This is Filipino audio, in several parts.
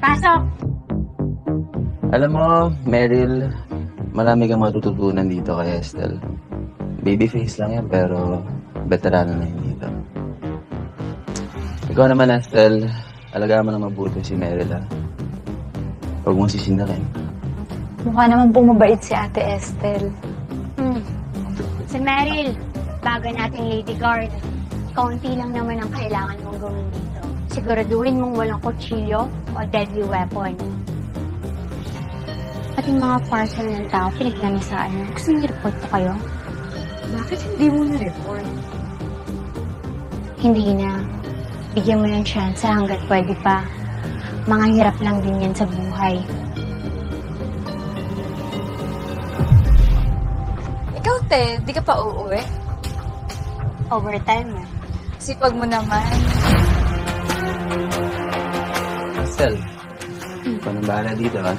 Pasok! Alam mo, Meryl, marami kang matututunan dito kay Estel. Babyface lang yan, pero veterano na yun dito. Ikaw naman, Estel, alagaan mo na mabuti si Meryl, ha? Huwag mong sisindakin. Mukha naman pumabait si Ate Estel. Si Meryl, bago nating lady guard. Kaunti lang naman ang kailangan mong gawin dito. Siguraduhin mong walang kutsilyo o deadly weapon. At yung mga parcel ng tao, pinagnamisaan niyo. Gusto niyo report ko kayo? Bakit hindi mo na-report? Hindi na. Bigyan mo ng chance hanggat pwede pa. Mga hirap lang din yan sa buhay. Ikaw, te, di ka pa uuwi? Overtime na. Sipag mo naman. Estel, ikaw nang bahala dito, ha?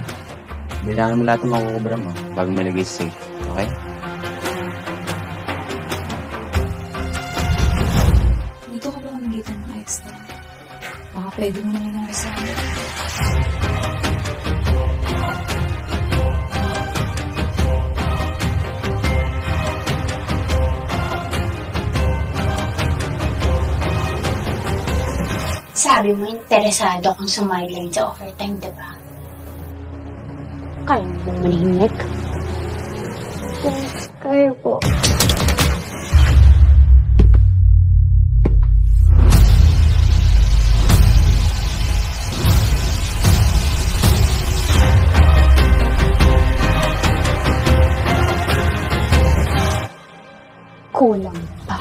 Bilangan mo lahat ng makukubra mo bago malagay sa safe, okay? Dito ka ba umigitan ng Estel? Baka pwede mo naman ang isa. Sabi mo, interesado kang sumideline sa overtime, diba? Kaya mo bang manahimik? Yes, kaya po. Kulang pa.